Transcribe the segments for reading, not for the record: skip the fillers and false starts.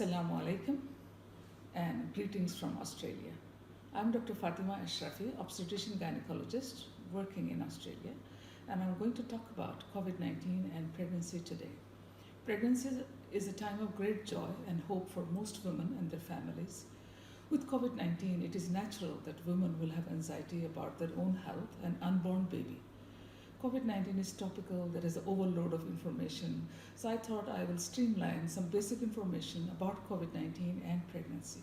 Assalamu alaikum and greetings from Australia. I'm Dr. Fatema Ashrafi, obstetrician gynecologist working in Australia, and I'm going to talk about COVID 19 and pregnancy today. Pregnancy is a time of great joy and hope for most women and their families. With COVID 19, it is natural that women will have anxiety about their own health and unborn baby. COVID 19 is topical, there is an overload of information, so I thought I will streamline some basic information about COVID 19 and pregnancy.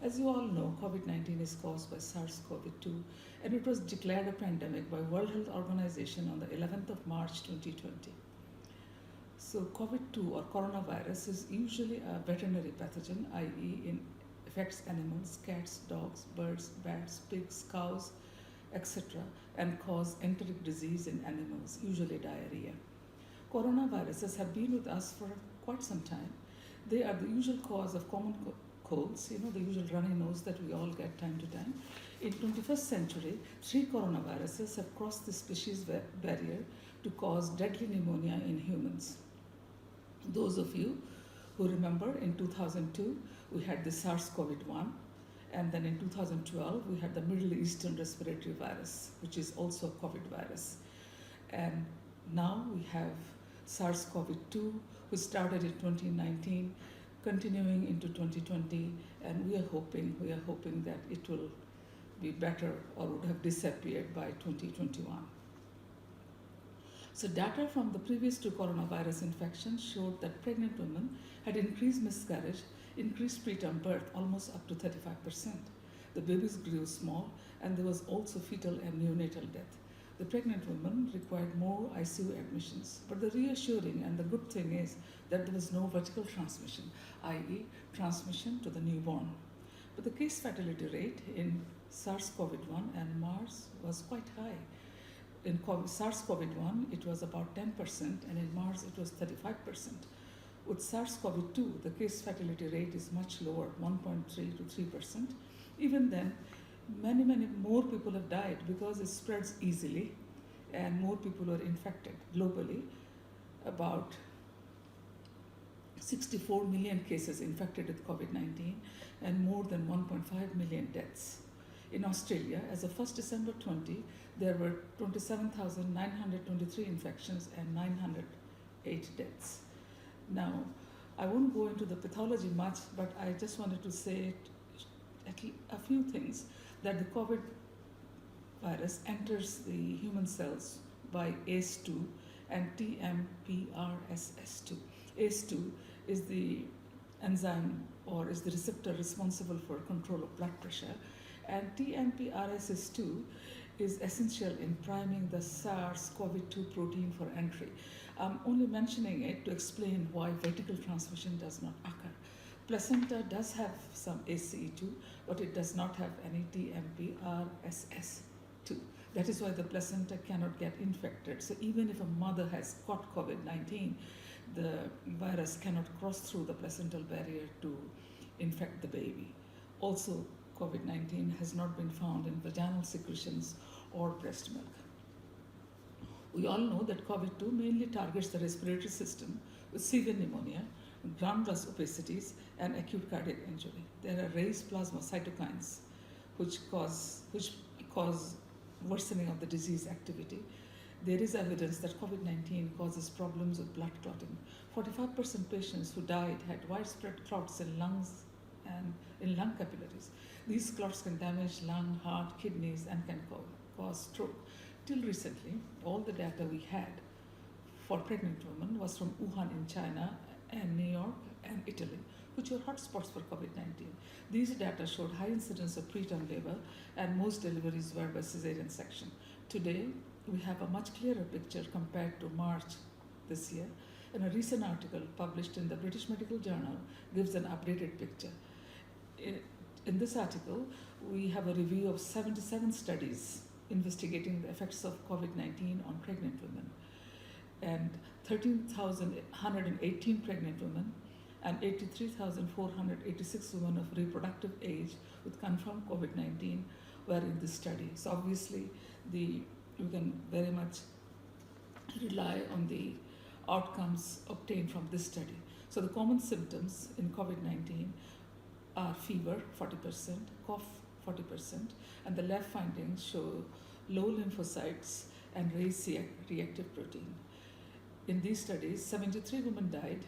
As you all know, COVID 19 is caused by SARS CoV 2 and it was declared a pandemic by World Health Organization on the 11th of March 2020. So, COVID 2 or coronavirus is usually a veterinary pathogen, i.e., it affects animals, cats, dogs, birds, bats, pigs, cows, etc., and cause enteric disease in animals, usually diarrhea. Coronaviruses have been with us for quite some time. They are the usual cause of common colds, the usual runny nose that we all get time to time. In 21st century, 3 coronaviruses have crossed the species barrier to cause deadly pneumonia in humans. Those of you who remember, in 2002, we had the SARS-CoV-1, and then in 2012, we had the Middle Eastern respiratory virus, which is also a COVID virus. And now we have SARS-CoV-2, which started in 2019, continuing into 2020, and we are hoping that it will be better or would have disappeared by 2021. So data from the previous 2 coronavirus infections showed that pregnant women had increased miscarriage, increased preterm birth almost up to 35%. The babies grew small, and there was also fetal and neonatal death. The pregnant women required more ICU admissions, but the reassuring and the good thing is that there was no vertical transmission, i.e., transmission to the newborn. But the case fatality rate in SARS-CoV-1 and MARS was quite high. In SARS-CoV-1, it was about 10%, and in MARS, it was 35%. With SARS-CoV-2, the case fatality rate is much lower, 1.3 to 3%. Even then, many more people have died because it spreads easily and more people are infected globally. About 64 million cases infected with COVID-19 and more than 1.5 million deaths. In Australia, as of 1st December 20, there were 27,923 infections and 908 deaths. Now, I won't go into the pathology much, but I just wanted to say a few things, that the COVID virus enters the human cells by ACE2 and TMPRSS2. ACE2 is the enzyme or is the receptor responsible for control of blood pressure, and TMPRSS2 is essential in priming the SARS-CoV-2 protein for entry. I'm only mentioning it to explain why vertical transmission does not occur. Placenta does have some ACE2, but it does not have any TMPRSS2. That is why the placenta cannot get infected. So even if a mother has caught COVID-19, the virus cannot cross through the placental barrier to infect the baby. Also, COVID-19 has not been found in vaginal secretions or breast milk. We all know that COVID-2 mainly targets the respiratory system with severe pneumonia, ground-glass opacities, and acute cardiac injury. There are raised plasma cytokines which cause worsening of the disease activity. There is evidence that COVID-19 causes problems with blood clotting. 45% patients who died had widespread clots in lungs and in lung capillaries. These clots can damage lung, heart, kidneys, and can cause stroke. Till recently, all the data we had for pregnant women was from Wuhan in China and New York and Italy, which were hotspots for COVID-19. These data showed high incidence of preterm labor, and most deliveries were by cesarean section. Today, we have a much clearer picture compared to March this year, and a recent article published in the British Medical Journal gives an updated picture. In this article, we have a review of 77 studies investigating the effects of COVID-19 on pregnant women, and 13,118 pregnant women and 83,486 women of reproductive age with confirmed COVID-19 were in this study. So obviously, you can very much rely on the outcomes obtained from this study. So the common symptoms in COVID-19 are fever 40%, cough 40%, and the lab findings show low lymphocytes and raised reactive protein. In these studies, 73 women died,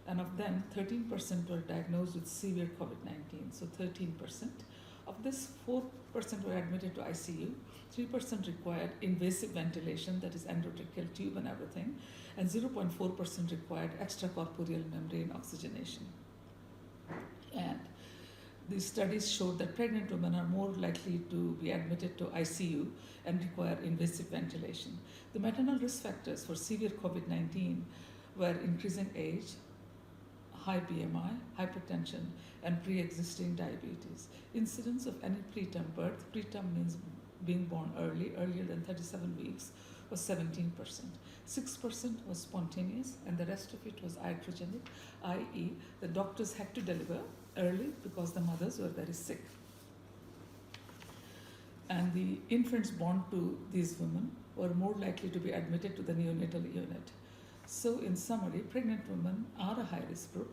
and of them, 13% were diagnosed with severe COVID-19. So 13%. Of this, 4% were admitted to ICU, 3% required invasive ventilation, that is endotracheal tube and everything, and 0.4% required extracorporeal membrane oxygenation. And these studies showed that pregnant women are more likely to be admitted to ICU and require invasive ventilation. The maternal risk factors for severe COVID-19 were increasing age, high BMI, hypertension, and pre-existing diabetes. Incidence of any preterm birth, preterm means being born earlier than 37 weeks, was 17%. 6% was spontaneous, and the rest of it was iatrogenic, i.e. the doctors had to deliver early because the mothers were very sick. And the infants born to these women were more likely to be admitted to the neonatal unit. So in summary, pregnant women are a high-risk group.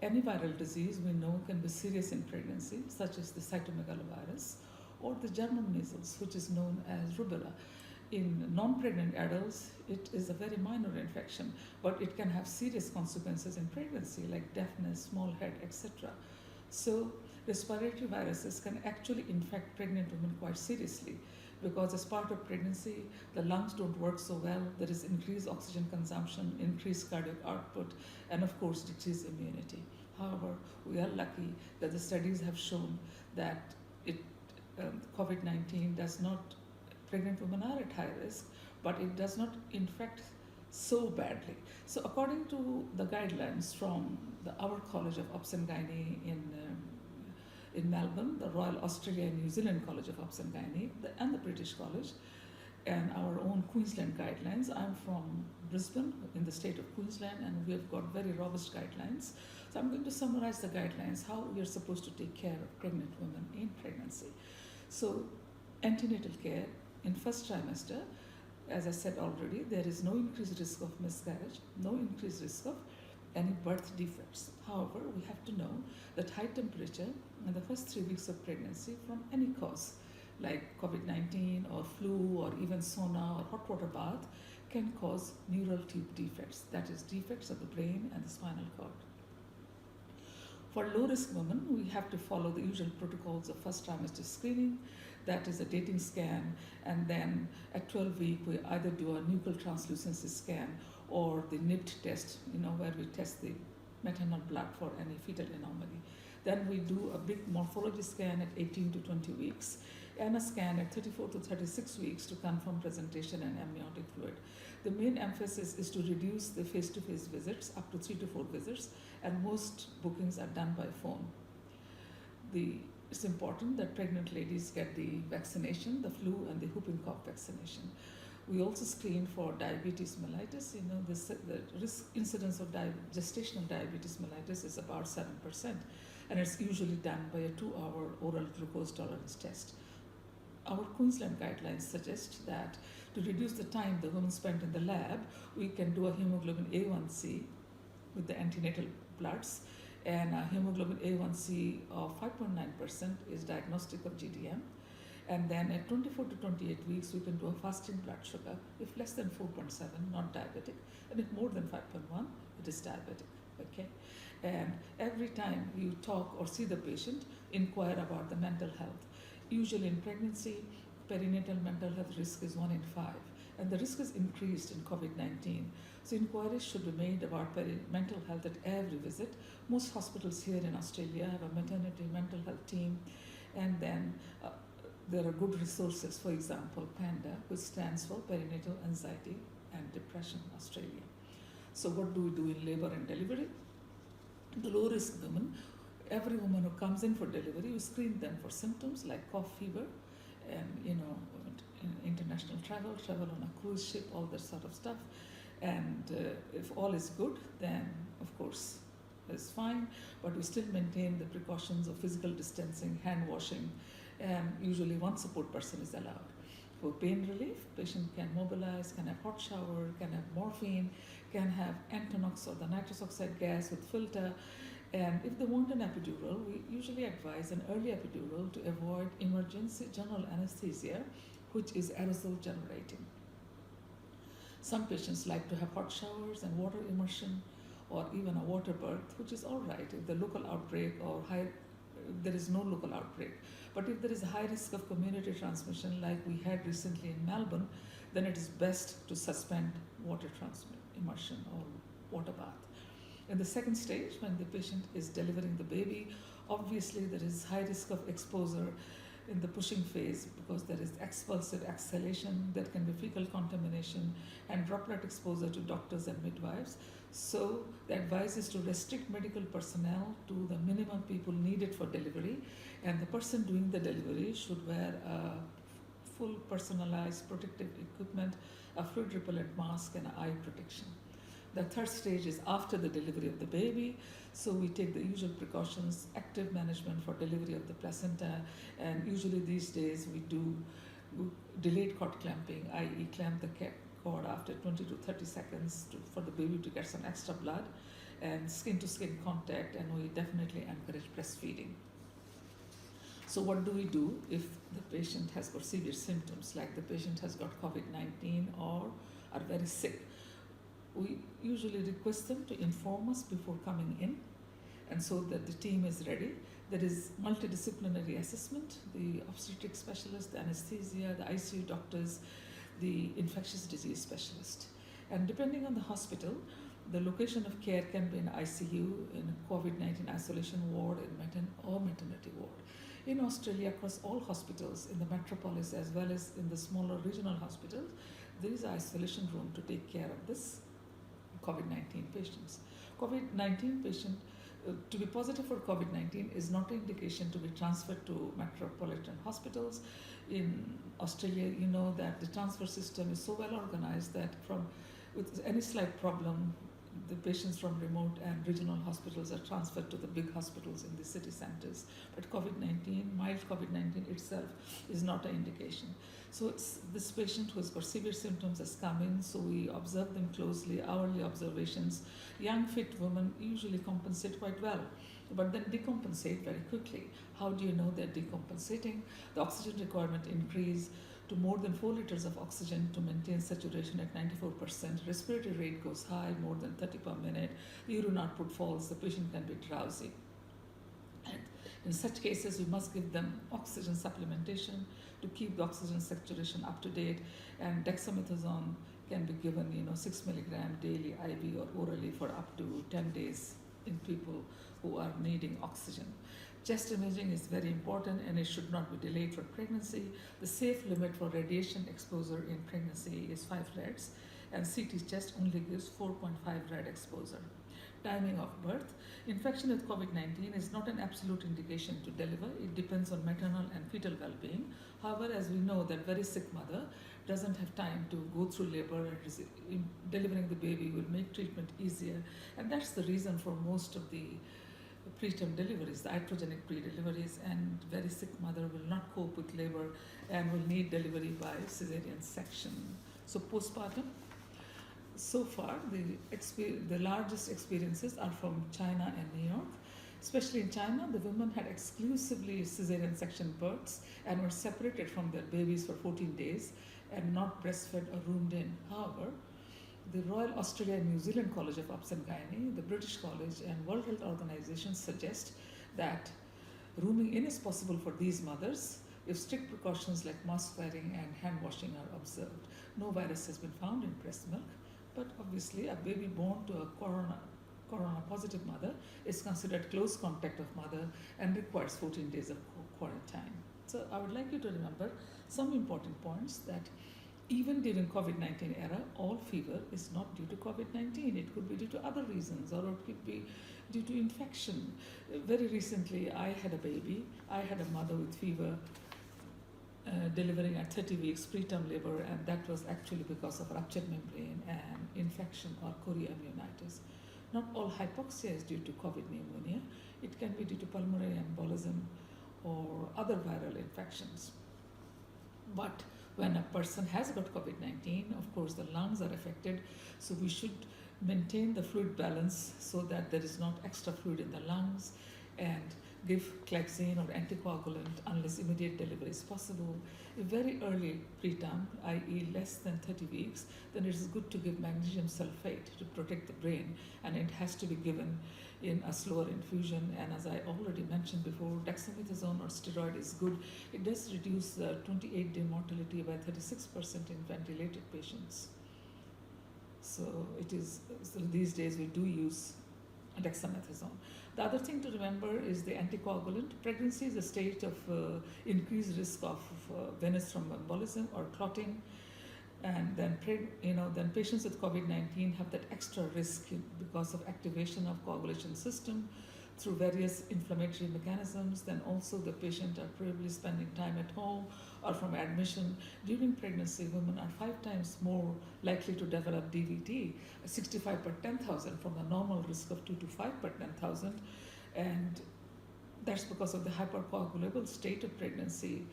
Any viral disease we know can be serious in pregnancy, such as the cytomegalovirus or the German measles, which is known as rubella. In non-pregnant adults, it is a very minor infection, but it can have serious consequences in pregnancy, like deafness, small head, etc. So respiratory viruses can actually infect pregnant women quite seriously, because as part of pregnancy, the lungs don't work so well, there is increased oxygen consumption, increased cardiac output, and of course decreased immunity. However, we are lucky that the studies have shown that COVID-19 does not, pregnant women are at high risk, but it does not infect so badly. So according to the guidelines from our College of Obs and Gynae in Melbourne, the Royal Australia and New Zealand College of Obs and Gynae, and the British College, and our own Queensland guidelines. I'm from Brisbane in the state of Queensland, and we have got very robust guidelines. So I'm going to summarize the guidelines, how we are supposed to take care of pregnant women in pregnancy. So antenatal care in first trimester, as I said already, there is no increased risk of miscarriage, no increased risk of any birth defects. However, we have to know that high temperature in the first 3 weeks of pregnancy from any cause, like COVID-19 or flu or even sauna or hot water bath, can cause neural tube defects, that is defects of the brain and the spinal cord. For low-risk women, we have to follow the usual protocols of first trimester screening, that is a dating scan, and then at 12 weeks we either do a nuchal translucency scan or the NIPT test, where we test the maternal blood for any fetal anomaly. Then we do a big morphology scan at 18 to 20 weeks and a scan at 34 to 36 weeks to confirm presentation and amniotic fluid. The main emphasis is to reduce the face-to-face visits up to 3 to 4 visits, and most bookings are done by phone. It's important that pregnant ladies get the vaccination, the flu and the whooping cough vaccination. We also screen for diabetes mellitus. The risk incidence of gestational diabetes mellitus is about 7%, and it's usually done by a 2-hour oral glucose tolerance test. Our Queensland guidelines suggest that to reduce the time the woman spent in the lab, we can do a hemoglobin A1C with the antenatal bloods, and a hemoglobin A1C of 5.9% is diagnostic of GDM. And then at 24 to 28 weeks, we can do a fasting blood sugar. If less than 4.7, not diabetic, and if more than 5.1, it is diabetic. Okay, and every time you talk or see the patient, inquire about the mental health. Usually in pregnancy, perinatal mental health risk is 1 in 5, and the risk is increased in COVID-19. So inquiries should be made about mental health at every visit. Most hospitals here in Australia have a maternity mental health team, and then there are good resources, for example, PANDA, which stands for Perinatal Anxiety and Depression Australia. So what do we do in labor and delivery? The low-risk women, every woman who comes in for delivery, we screen them for symptoms like cough, fever, and international travel on a cruise ship, all that sort of stuff. And if all is good, then of course it's fine, but we still maintain the precautions of physical distancing, hand washing, and usually one support person is allowed. For pain relief, patient can mobilize, can have hot shower, can have morphine, can have Antonox or the nitrous oxide gas with filter. And if they want an epidural, we usually advise an early epidural to avoid emergency general anesthesia, which is aerosol generating. Some patients like to have hot showers and water immersion or even a water birth, which is all right if the local outbreak or there is no local outbreak. But if there is a high risk of community transmission like we had recently in Melbourne, then it is best to suspend water immersion or water bath. In the second stage, when the patient is delivering the baby, obviously there is high risk of exposure in the pushing phase because there is expulsive exhalation, there can be fecal contamination and droplet exposure to doctors and midwives. So the advice is to restrict medical personnel to the minimum people needed for delivery, and the person doing the delivery should wear a full personalized protective equipment, a fluid repellent mask and eye protection. The third stage is after the delivery of the baby. So we take the usual precautions, active management for delivery of the placenta, and usually these days we do delayed cord clamping, i.e. clamp the cord after 20 to 30 seconds for the baby to get some extra blood, and skin to skin contact, and we definitely encourage breastfeeding. So what do we do if the patient has got severe symptoms, like the patient has got COVID-19 or are very sick? We usually request them to inform us before coming in, and so that the team is ready. There is multidisciplinary assessment, the obstetric specialist, the anesthesia, the ICU doctors, the infectious disease specialist. And depending on the hospital, the location of care can be in ICU, in a COVID-19 isolation ward, or maternity ward. In Australia, across all hospitals, in the metropolis as well as in the smaller regional hospitals, there is an isolation room to take care of this COVID-19 patients. COVID-19 patient, to be positive for COVID-19 is not an indication to be transferred to metropolitan hospitals. In Australia, you know that the transfer system is so well organized that with any slight problem, the patients from remote and regional hospitals are transferred to the big hospitals in the city centers. But COVID-19, mild COVID-19 itself is not an indication. So this patient who has got severe symptoms has come in, so we observe them closely, hourly observations. Young fit women usually compensate quite well, but then decompensate very quickly. How do you know they're decompensating? The oxygen requirement increase to more than 4 liters of oxygen to maintain saturation at 94%. Respiratory rate goes high, more than 30 per minute. The urine output falls, the patient can be drowsy. And in such cases, we must give them oxygen supplementation to keep the oxygen saturation up to date. And dexamethasone can be given, 6 milligram daily IV or orally for up to 10 days in people who are needing oxygen. Chest imaging is very important and it should not be delayed for pregnancy. The safe limit for radiation exposure in pregnancy is 5 rads, and CT chest only gives 4.5 rad exposure. Timing of birth. Infection with COVID-19 is not an absolute indication to deliver. It depends on maternal and fetal well-being. However, as we know that very sick mother doesn't have time to go through labor, and delivering the baby will make treatment easier, and that's the reason for most of the preterm deliveries, the iatrogenic pre-deliveries, and very sick mother will not cope with labor and will need delivery by cesarean section. So postpartum, so far the largest experiences are from China and New York. Especially in China, the women had exclusively cesarean section births and were separated from their babies for 14 days and not breastfed or roomed in. However, the Royal Australia and New Zealand College of Obs and Gynae, the British College and World Health Organization suggest that rooming in is possible for these mothers if strict precautions like mask wearing and hand washing are observed. No virus has been found in breast milk, but obviously a baby born to a corona positive mother is considered close contact of mother and requires 14 days of quarantine. So I would like you to remember some important points, that even during COVID-19 era, all fever is not due to COVID-19. It could be due to other reasons, or it could be due to infection. Very recently, I had a baby. I had a mother with fever delivering at 30 weeks preterm labor, and that was actually because of ruptured membrane and infection or chorioamnionitis. Not all hypoxia is due to COVID pneumonia. It can be due to pulmonary embolism or other viral infections. But when a person has got COVID-19, of course, the lungs are affected, so we should maintain the fluid balance so that there is not extra fluid in the lungs, and give Clexane or anticoagulant unless immediate delivery is possible. If very early preterm, i.e. less than 30 weeks, then it is good to give magnesium sulfate to protect the brain, and it has to be given in a slower infusion. And as I already mentioned before, dexamethasone or steroid is good. It does reduce the 28-day mortality by 36% in ventilated patients. So these days we do use dexamethasone. The other thing to remember is the anticoagulant. Pregnancy is a state of increased risk of venous thromboembolism or clotting, and then then patients with COVID-19 have that extra risk because of activation of coagulation system through various inflammatory mechanisms. Then also the patient are probably spending time at home or from admission. During pregnancy, women are 5 times more likely to develop DVT, 65 per 10,000 from the normal risk of 2 to 5 per 10,000. And that's because of the hypercoagulable state of pregnancy,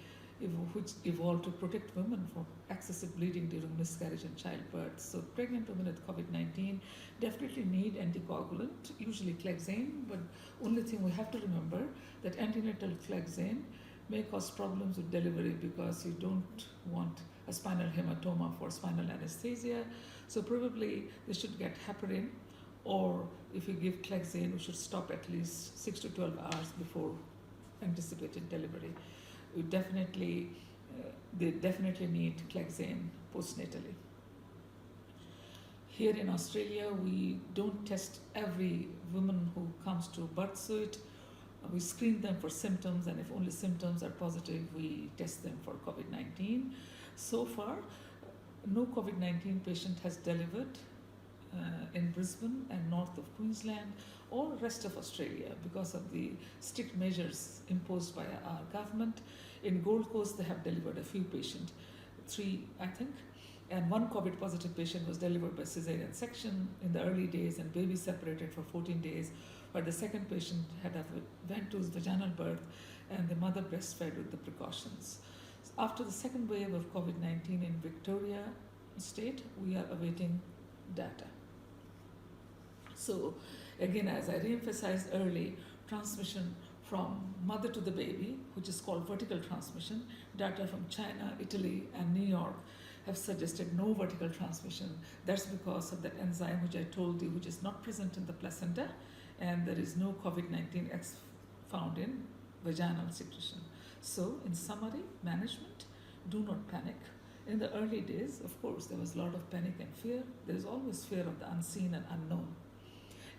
which evolved to protect women from excessive bleeding during miscarriage and childbirth. So pregnant women with COVID-19 definitely need anticoagulant, usually Clexane, but only thing we have to remember that antenatal Clexane may cause problems with delivery because you don't want a spinal hematoma for spinal anesthesia. So probably they should get heparin, or if you give Clexane, we should stop at least 6 to 12 hours before anticipated delivery. They definitely need Clexane postnatally. Here in Australia, we don't test every woman who comes to birth suite. We screen them for symptoms, and if only symptoms are positive, we test them for COVID-19. So far, no COVID-19 patient has delivered in Brisbane and north of Queensland or rest of Australia because of the strict measures imposed by our government. In Gold Coast, they have delivered a few patients, 3 I think, and 1 COVID positive patient was delivered by cesarean section in the early days and baby separated for 14 days, but the second patient went to his vaginal birth and the mother breastfed with the precautions. After the second wave of COVID-19 in Victoria state, we are awaiting data. So again, as I re-emphasized early, transmission from mother to the baby, which is called vertical transmission, data from China, Italy, and New York have suggested no vertical transmission. That's because of that enzyme which I told you, which is not present in the placenta, and there is no COVID-19 X found in vaginal secretion. So in summary, management, do not panic. In the early days, of course, there was a lot of panic and fear. There is always fear of the unseen and unknown.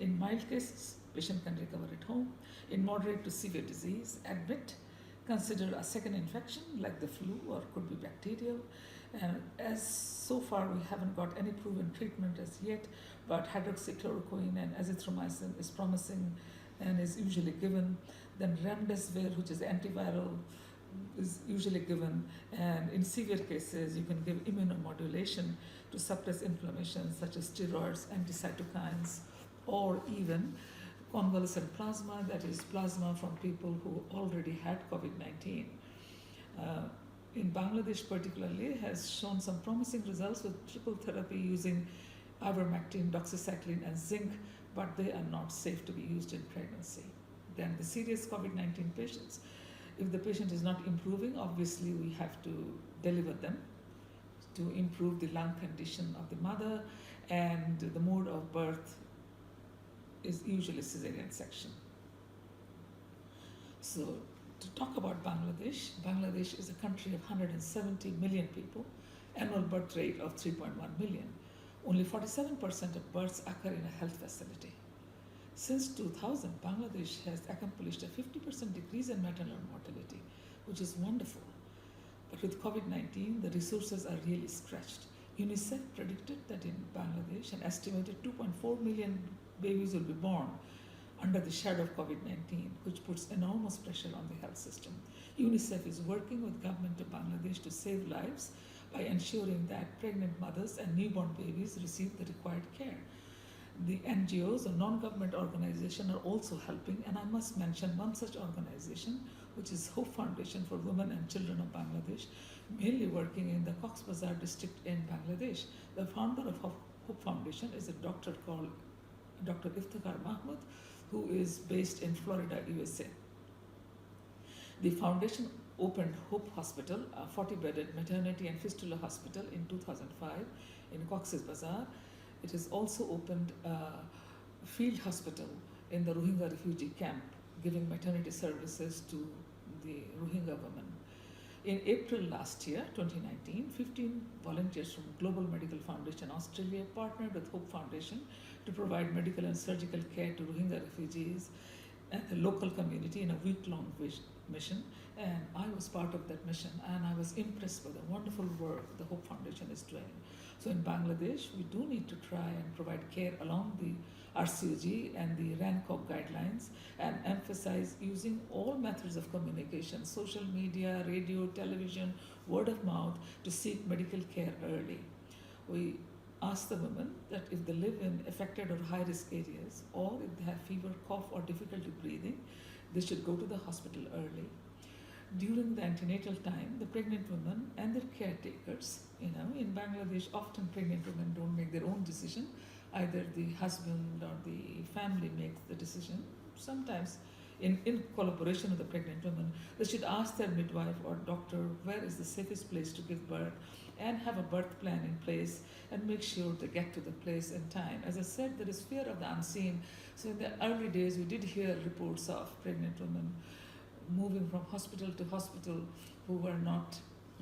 In mild cases, patient can recover at home. In moderate to severe disease, admit, consider a second infection like the flu or could be bacterial. And as so far we haven't got any proven treatment as yet, but hydroxychloroquine and azithromycin is promising and is usually given. Then remdesivir, which is antiviral, is usually given. And in severe cases, you can give immunomodulation to suppress inflammation, such as steroids, anticytokines, or even convalescent plasma, that is plasma from people who already had COVID-19. In Bangladesh particularly, has shown some promising results with triple therapy using ivermectin, doxycycline, and zinc, but they are not safe to be used in pregnancy. Then the serious COVID-19 patients, if the patient is not improving, obviously we have to deliver them to improve the lung condition of the mother, and the mode of birth is usually cesarean section. So to talk about Bangladesh, Bangladesh is a country of 170 million people, annual birth rate of 3.1 million. Only 47% of births occur in a health facility. Since 2000, Bangladesh has accomplished a 50% decrease in maternal mortality, which is wonderful. But with COVID-19, the resources are really stretched. UNICEF predicted that in Bangladesh, an estimated 2.4 million babies will be born under the shadow of COVID-19, which puts enormous pressure on the health system. UNICEF is working with government of Bangladesh to save lives by ensuring that pregnant mothers and newborn babies receive the required care. The NGOs or non-government organizations are also helping, and I must mention one such organization, which is Hope Foundation for Women and Children of Bangladesh, mainly working in the Cox's Bazar district in Bangladesh. The founder of Hope Foundation is a doctor called Dr. Iftikhar Mahmood, who is based in Florida, USA. The foundation opened Hope Hospital, a 40-bedded maternity and fistula hospital in 2005 in Cox's Bazar. It has also opened a field hospital in the Rohingya refugee camp, giving maternity services to the Rohingya women. In April last year, 2019, 15 volunteers from Global Medical Foundation Australia partnered with Hope Foundation to provide medical and surgical care to Rohingya refugees and the local community in a week-long mission. And I was part of that mission, and I was impressed by the wonderful work the Hope Foundation is doing. So in Bangladesh, we do need to try and provide care along the RCOG and the RANCOG guidelines and emphasize using all methods of communication, social media, radio, television, word of mouth, to seek medical care early. We ask the women that if they live in affected or high-risk areas, or if they have fever, cough, or difficulty breathing, they should go to the hospital early. During the antenatal time, the pregnant women and their caretakers, in Bangladesh, often pregnant women don't make their own decision. Either the husband or the family makes the decision. Sometimes, in collaboration with the pregnant women, they should ask their midwife or doctor where is the safest place to give birth, and have a birth plan in place and make sure they get to the place in time. As I said, there is fear of the unseen. So in the early days, we did hear reports of pregnant women moving from hospital to hospital who were not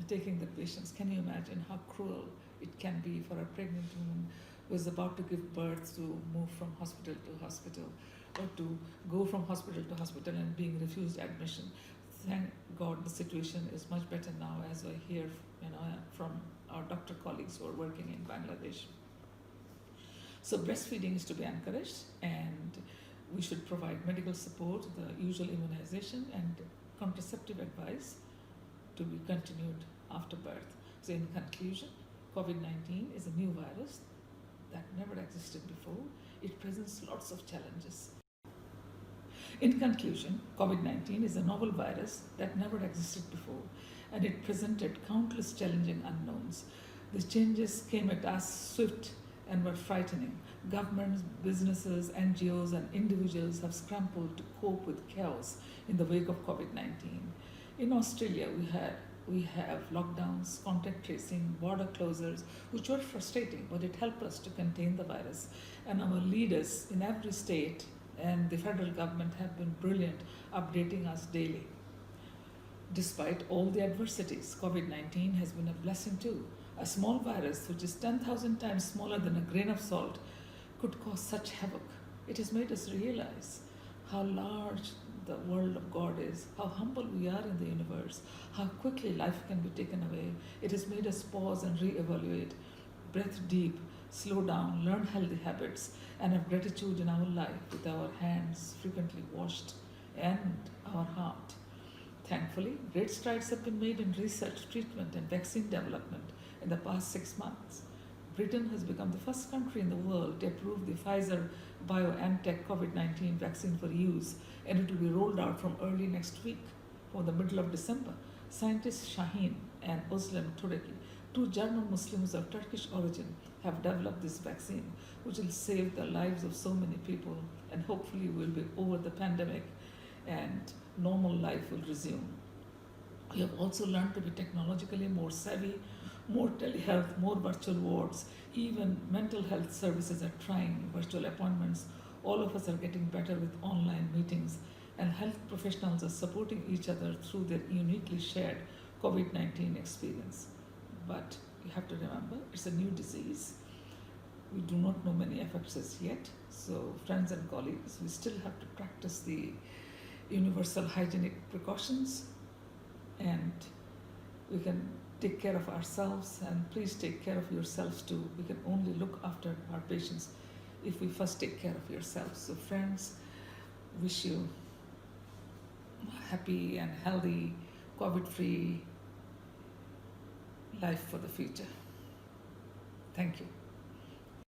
taking the patients. Can you imagine how cruel it can be for a pregnant woman who is about to give birth to move from hospital to hospital, or to go from hospital to hospital and being refused admission? Thank God the situation is much better now, as I hear from our doctor colleagues who are working in Bangladesh. So breastfeeding is to be encouraged, and we should provide medical support, the usual immunization, and contraceptive advice to be continued after birth. So in conclusion, COVID-19 is a new virus that never existed before. It presents lots of challenges. In conclusion, COVID-19 is a novel virus that never existed before, and it presented countless challenging unknowns. The changes came at us swift and were frightening. Governments, businesses, NGOs, and individuals have scrambled to cope with chaos in the wake of COVID-19. In Australia, we have lockdowns, contact tracing, border closures, which were frustrating, but it helped us to contain the virus. And our leaders in every state and the federal government have been brilliant, updating us daily. Despite all the adversities, COVID-19 has been a blessing too. A small virus, which is 10,000 times smaller than a grain of salt, could cause such havoc. It has made us realize how large the world of God is, how humble we are in the universe, how quickly life can be taken away. It has made us pause and reevaluate, breathe deep, slow down, learn healthy habits, and have gratitude in our life with our hands frequently washed and our heart. Thankfully, great strides have been made in research, treatment, and vaccine development in the past 6 months. Britain has become the first country in the world to approve the Pfizer BioNTech COVID-19 vaccine for use, and it will be rolled out from early next week, from the middle of December. Scientists Shaheen and Özlem Tureki, 2 German Muslims of Turkish origin, have developed this vaccine, which will save the lives of so many people, and hopefully we'll be over the pandemic and normal life will resume. We have also learned to be technologically more savvy, more telehealth, more virtual wards. Even mental health services are trying virtual appointments. All of us are getting better with online meetings, and health professionals are supporting each other through their uniquely shared COVID-19 experience. But you have to remember, it's a new disease. We do not know many effects as yet. So friends and colleagues, we still have to practice the universal hygienic precautions, and we can take care of ourselves, and please take care of yourselves too. We can only look after our patients if we first take care of yourselves. So friends, wish you a happy and healthy, COVID-free life for the future. Thank you.